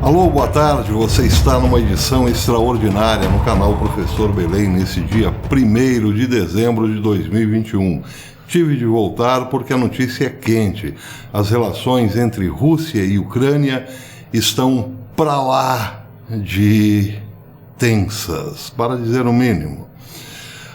Alô, boa tarde, você está numa edição extraordinária no canal Professor Belém nesse dia 1º de dezembro de 2021. Tive de voltar porque a notícia é quente. As relações entre Rússia e Ucrânia estão para lá de tensas, para dizer o mínimo.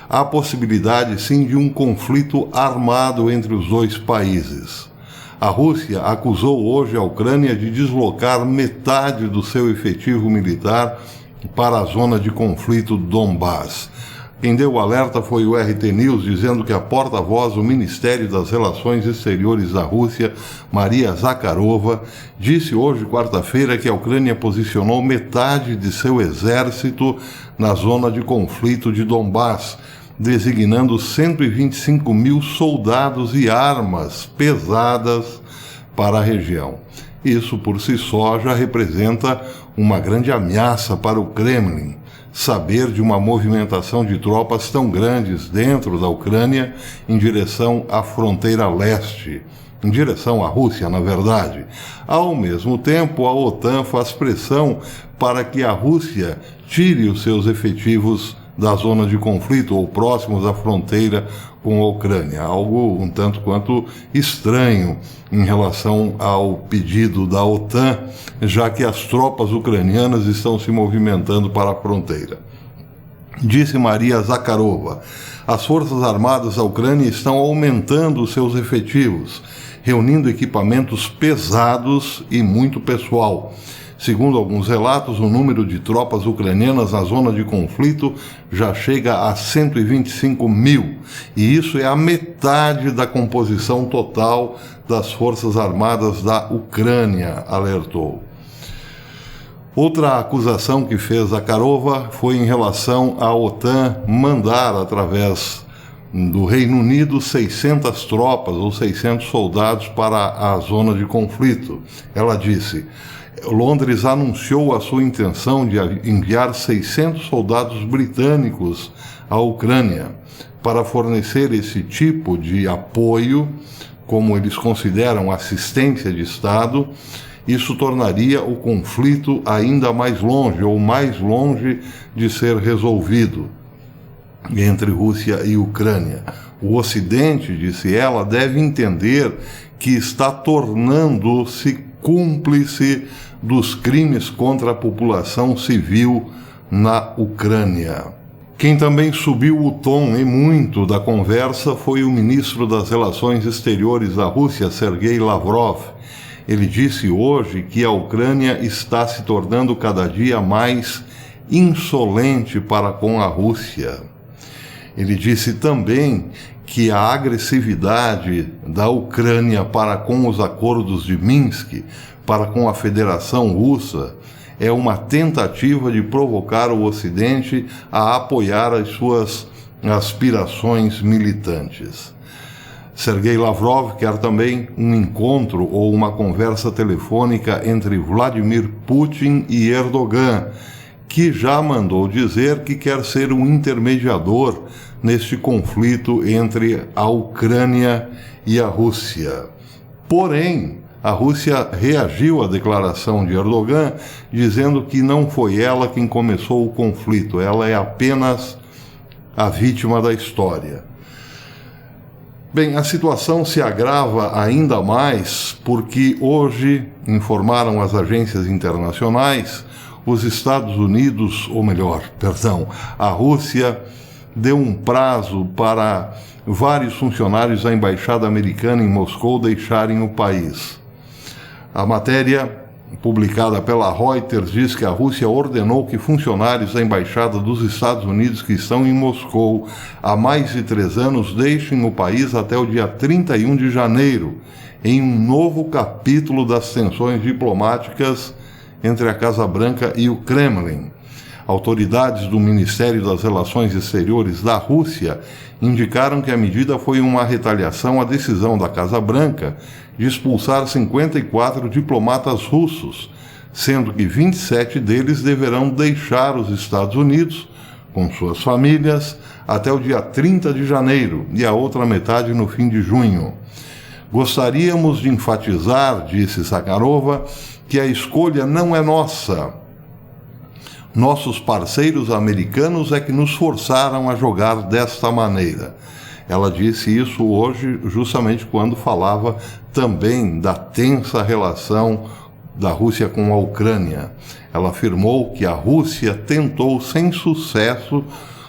Há possibilidade, sim, de um conflito armado entre os dois países. A Rússia acusou hoje a Ucrânia de deslocar metade do seu efetivo militar para a zona de conflito do Donbás. Quem deu o alerta foi o RT News, dizendo que a porta-voz do Ministério das Relações Exteriores da Rússia, Maria Zakharova, disse hoje, quarta-feira, que a Ucrânia posicionou metade de seu exército na zona de conflito de Donbás, designando 125 mil soldados e armas pesadas para a região. Isso por si só já representa uma grande ameaça para o Kremlin. Saber de uma movimentação de tropas tão grandes dentro da Ucrânia em direção à fronteira leste, em direção à Rússia, na verdade. Ao mesmo tempo, a OTAN faz pressão para que a Rússia tire os seus efetivos da zona de conflito ou próximos à fronteira com a Ucrânia, algo um tanto quanto estranho em relação ao pedido da OTAN, já que as tropas ucranianas estão se movimentando para a fronteira. Disse Maria Zakharova, as forças armadas da Ucrânia estão aumentando os seus efetivos, reunindo equipamentos pesados e muito pessoal. Segundo alguns relatos, o número de tropas ucranianas na zona de conflito já chega a 125 mil, e isso é a metade da composição total das Forças Armadas da Ucrânia, alertou. Outra acusação que fez Zakharova foi em relação à OTAN mandar, através do Reino Unido, 600 tropas ou 600 soldados para a zona de conflito. Ela disse: Londres anunciou a sua intenção de enviar 600 soldados britânicos à Ucrânia para fornecer esse tipo de apoio, como eles consideram assistência de Estado. Isso tornaria o conflito ainda mais longe, ou mais longe de ser resolvido entre Rússia e Ucrânia. O Ocidente, disse ela, deve entender que está tornando-se cúmplice dos crimes contra a população civil na Ucrânia. Quem também subiu o tom e muito da conversa foi o ministro das Relações Exteriores da Rússia, Sergei Lavrov. Ele disse hoje que a Ucrânia está se tornando cada dia mais insolente para com a Rússia. Ele disse também que a agressividade da Ucrânia para com os acordos de Minsk, para com a Federação Russa, é uma tentativa de provocar o Ocidente a apoiar as suas aspirações militantes. Sergei Lavrov quer também um encontro ou uma conversa telefônica entre Vladimir Putin e Erdogan, que já mandou dizer que quer ser um intermediador neste conflito entre a Ucrânia e a Rússia. Porém, a Rússia reagiu à declaração de Erdogan, dizendo que não foi ela quem começou o conflito, ela é apenas a vítima da história. Bem, a situação se agrava ainda mais porque hoje, informaram as agências internacionais, os Estados Unidos, a Rússia deu um prazo para vários funcionários da Embaixada Americana em Moscou deixarem o país. A matéria, publicada pela Reuters, diz que a Rússia ordenou que funcionários da Embaixada dos Estados Unidos que estão em Moscou há mais de 3 anos deixem o país até o dia 31 de janeiro, em um novo capítulo das tensões diplomáticas entre a Casa Branca e o Kremlin. Autoridades do Ministério das Relações Exteriores da Rússia indicaram que a medida foi uma retaliação à decisão da Casa Branca de expulsar 54 diplomatas russos, sendo que 27 deles deverão deixar os Estados Unidos com suas famílias até o dia 30 de janeiro e a outra metade no fim de junho. Gostaríamos de enfatizar, disse Zakharova, que a escolha não é nossa. Nossos parceiros americanos é que nos forçaram a jogar desta maneira. Ela disse isso hoje justamente quando falava também da tensa relação da Rússia com a Ucrânia. Ela afirmou que a Rússia tentou sem sucesso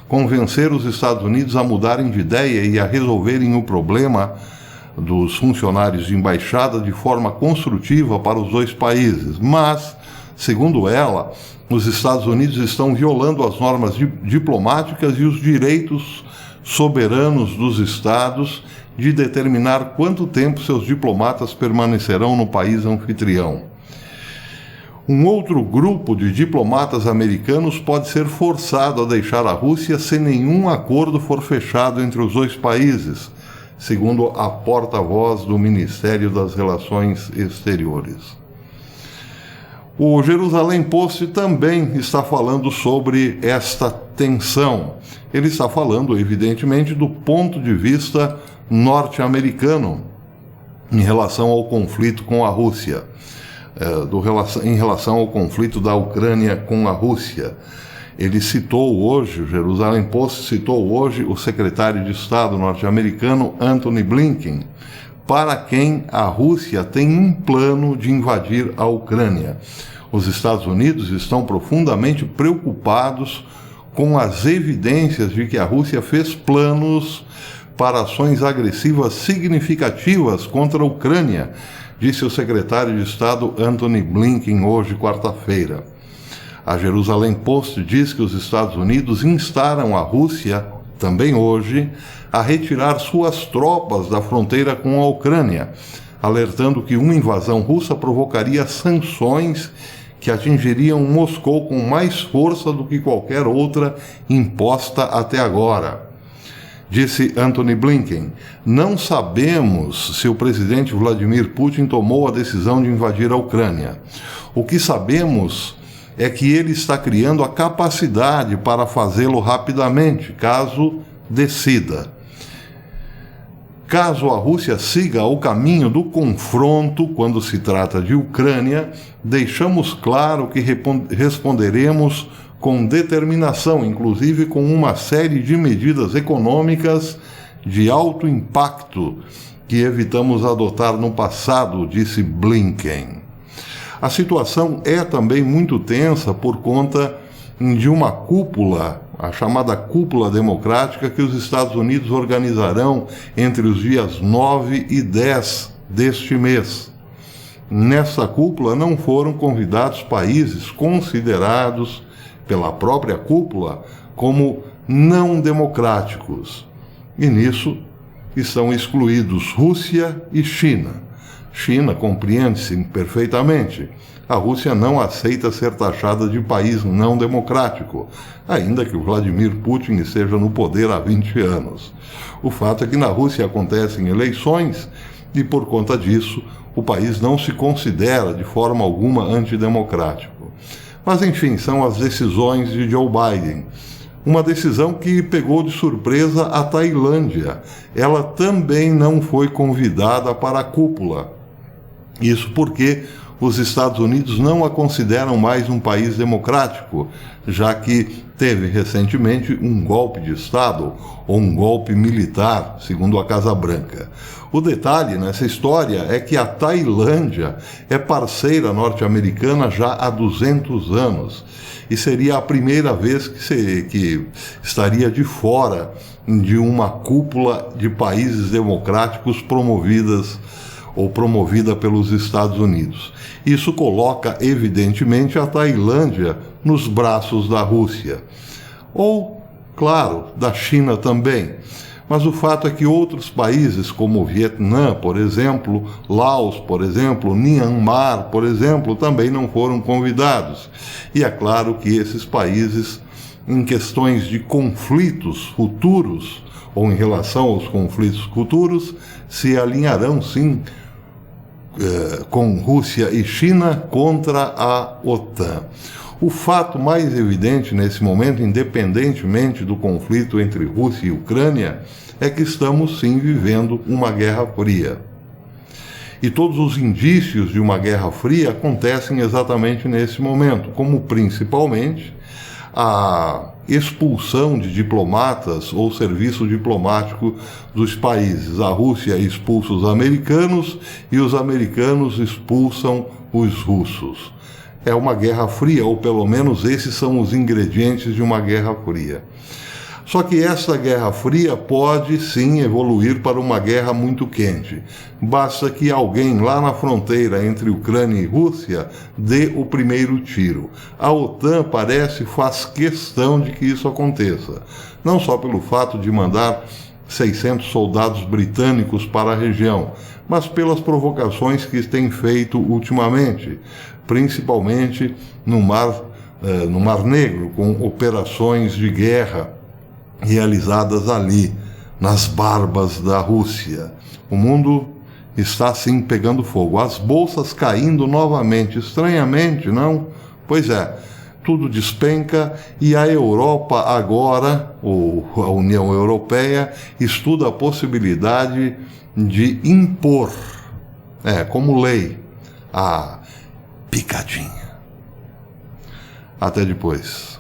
convencer os Estados Unidos a mudarem de ideia e a resolverem o problema dos funcionários de embaixada de forma construtiva para os dois países. Mas, segundo ela, os Estados Unidos estão violando as normas diplomáticas e os direitos soberanos dos estados de determinar quanto tempo seus diplomatas permanecerão no país anfitrião. Um outro grupo de diplomatas americanos pode ser forçado a deixar a Rússia se nenhum acordo for fechado entre os dois países, segundo a porta-voz do Ministério das Relações Exteriores. O Jerusalém Post também está falando sobre esta tensão. Ele está falando, evidentemente, do ponto de vista norte-americano em relação ao conflito com a Rússia, em relação ao conflito da Ucrânia com a Rússia. Ele citou hoje, o Jerusalém Post citou hoje o secretário de Estado norte-americano Antony Blinken, para quem a Rússia tem um plano de invadir a Ucrânia. Os Estados Unidos estão profundamente preocupados com as evidências de que a Rússia fez planos para ações agressivas significativas contra a Ucrânia, disse o secretário de Estado Antony Blinken hoje, quarta-feira. A Jerusalém Post diz que os Estados Unidos instaram a Rússia, também hoje, a retirar suas tropas da fronteira com a Ucrânia, alertando que uma invasão russa provocaria sanções que atingiriam Moscou com mais força do que qualquer outra imposta até agora. Disse Antony Blinken: não sabemos se o presidente Vladimir Putin tomou a decisão de invadir a Ucrânia. O que sabemos é que ele está criando a capacidade para fazê-lo rapidamente, caso decida. Caso a Rússia siga o caminho do confronto quando se trata de Ucrânia, deixamos claro que responderemos com determinação, inclusive com uma série de medidas econômicas de alto impacto que evitamos adotar no passado, disse Blinken. A situação é também muito tensa por conta de uma cúpula, a chamada Cúpula Democrática, que os Estados Unidos organizarão entre os dias 9 e 10 deste mês. Nessa cúpula não foram convidados países considerados pela própria cúpula como não democráticos. E nisso estão excluídos Rússia e China. China compreende-se perfeitamente. A Rússia não aceita ser taxada de país não democrático, ainda que o Vladimir Putin esteja no poder há 20 anos. O fato é que na Rússia acontecem eleições e, por conta disso, o país não se considera de forma alguma antidemocrático. Mas, enfim, são as decisões de Joe Biden. Uma decisão que pegou de surpresa a Tailândia. Ela também não foi convidada para a cúpula. Isso porque os Estados Unidos não a consideram mais um país democrático, já que teve recentemente um golpe de Estado ou um golpe militar, segundo a Casa Branca. O detalhe nessa história é que a Tailândia é parceira norte-americana já há 200 anos e seria a primeira vez que estaria de fora de uma cúpula de países democráticos promovida pelos Estados Unidos. Isso coloca, evidentemente, a Tailândia nos braços da Rússia. Ou, claro, da China também. Mas o fato é que outros países, como o Vietnã, por exemplo, Laos, por exemplo, Myanmar, por exemplo, também não foram convidados. E é claro que esses países, em questões de conflitos futuros, ou em relação aos conflitos futuros, se alinharão, sim, com Rússia e China contra a OTAN. O fato mais evidente nesse momento, independentemente do conflito entre Rússia e Ucrânia, é que estamos sim vivendo uma guerra fria. E todos os indícios de uma Guerra Fria acontecem exatamente nesse momento, como principalmente a expulsão de diplomatas ou serviço diplomático dos países. A Rússia expulsa os americanos e os americanos expulsam os russos. É uma Guerra Fria, ou pelo menos esses são os ingredientes de uma Guerra Fria. Só que essa Guerra Fria pode sim evoluir para uma guerra muito quente. Basta que alguém lá na fronteira entre Ucrânia e Rússia dê o primeiro tiro. A OTAN faz questão de que isso aconteça. Não só pelo fato de mandar 600 soldados britânicos para a região, mas pelas provocações que tem feito ultimamente, principalmente no Mar Negro, com operações de guerra realizadas ali, nas barbas da Rússia. O mundo está assim pegando fogo. As bolsas caindo novamente. Estranhamente, não? Pois é, tudo despenca e a Europa agora, ou a União Europeia, estuda a possibilidade de impor, como lei, a picadinha. Até depois.